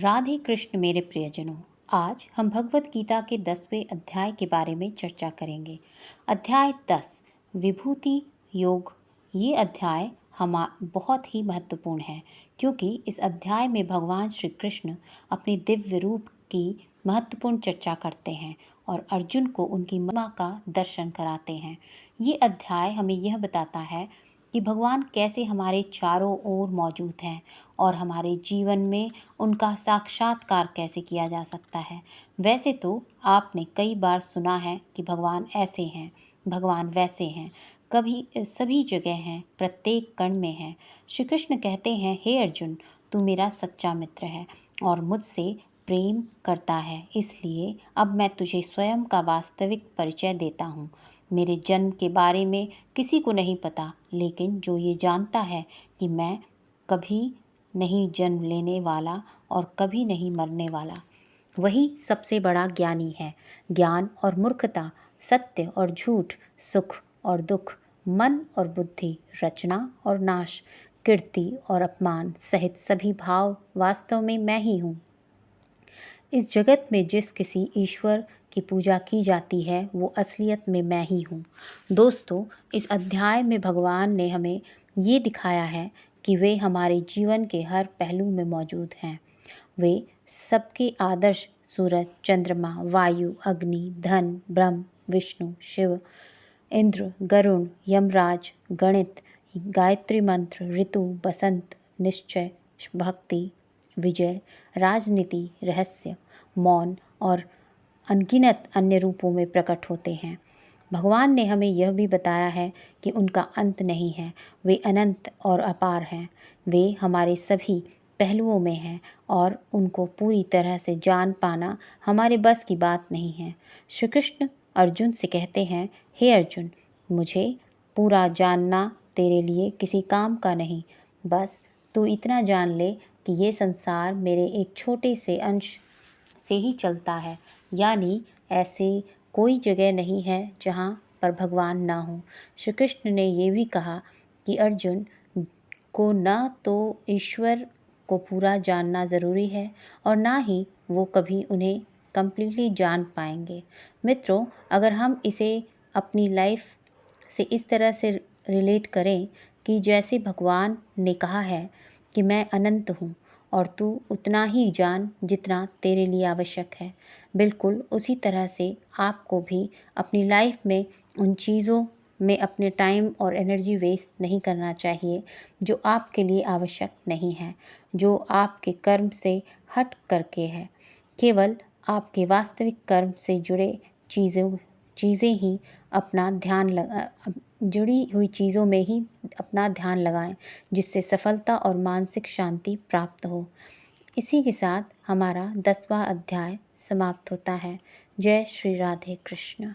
राधे कृष्ण मेरे प्रियजनों। आज हम भगवत गीता के 10वें अध्याय के बारे में चर्चा करेंगे। अध्याय 10 विभूति योग। ये अध्याय बहुत ही महत्वपूर्ण है क्योंकि इस अध्याय में भगवान श्री कृष्ण अपने दिव्य रूप की महत्वपूर्ण चर्चा करते हैं और अर्जुन को उनकी महिमा का दर्शन कराते हैं। ये अध्याय हमें यह बताता है कि भगवान कैसे हमारे चारों ओर मौजूद हैं और हमारे जीवन में उनका साक्षात्कार कैसे किया जा सकता है। वैसे तो आपने कई बार सुना है कि भगवान ऐसे हैं, भगवान वैसे हैं, कभी सभी जगह हैं, प्रत्येक कण में हैं। श्री कृष्ण कहते हैं, हे अर्जुन, तू मेरा सच्चा मित्र है और मुझसे प्रेम करता है, इसलिए अब मैं तुझे स्वयं का वास्तविक परिचय देता हूँ। मेरे जन्म के बारे में किसी को नहीं पता, लेकिन जो ये जानता है कि मैं कभी नहीं जन्म लेने वाला और कभी नहीं मरने वाला, वही सबसे बड़ा ज्ञानी है। ज्ञान और मूर्खता, सत्य और झूठ, सुख और दुख, मन और बुद्धि, रचना और नाश, कीर्ति और अपमान सहित सभी भाव वास्तव में मैं ही हूँ। इस जगत में जिस किसी ईश्वर की पूजा की जाती है वो असलियत में मैं ही हूँ। दोस्तों, इस अध्याय में भगवान ने हमें ये दिखाया है कि वे हमारे जीवन के हर पहलू में मौजूद हैं। वे सबके आदर्श सूरज, चंद्रमा, वायु, अग्नि, धन, ब्रह्म, विष्णु, शिव, इंद्र, गरुण, यमराज, गणित, गायत्री मंत्र, ऋतु, बसंत, निश्चय, भक्ति, विजय, राजनीति, रहस्य, मौन और अनगिनत अन्य रूपों में प्रकट होते हैं। भगवान ने हमें यह भी बताया है कि उनका अंत नहीं है, वे अनंत और अपार हैं। वे हमारे सभी पहलुओं में हैं और उनको पूरी तरह से जान पाना हमारे बस की बात नहीं है। श्री कृष्ण अर्जुन से कहते हैं, हे अर्जुन, मुझे पूरा जानना तेरे लिए किसी काम का नहीं, बस तू इतना जान ले कि ये संसार मेरे एक छोटे से अंश से ही चलता है, यानी ऐसे कोई जगह नहीं है जहाँ पर भगवान ना हो। श्री कृष्ण ने ये भी कहा कि अर्जुन को न तो ईश्वर को पूरा जानना ज़रूरी है और ना ही वो कभी उन्हें कम्प्लीटली जान पाएंगे। मित्रों, अगर हम इसे अपनी लाइफ से इस तरह से रिलेट करें कि जैसे भगवान ने कहा है कि मैं अनंत हूँ और तू उतना ही जान जितना तेरे लिए आवश्यक है, बिल्कुल उसी तरह से आपको भी अपनी लाइफ में उन चीज़ों में अपने टाइम और एनर्जी वेस्ट नहीं करना चाहिए जो आपके लिए आवश्यक नहीं है, जो आपके कर्म से हट करके है। केवल आपके वास्तविक कर्म से जुड़े चीज़ें ही अपना ध्यान जुड़ी हुई चीज़ों में ही अपना ध्यान लगाएं, जिससे सफलता और मानसिक शांति प्राप्त हो। इसी के साथ हमारा 10वां अध्याय समाप्त होता है। जय श्री राधे कृष्ण।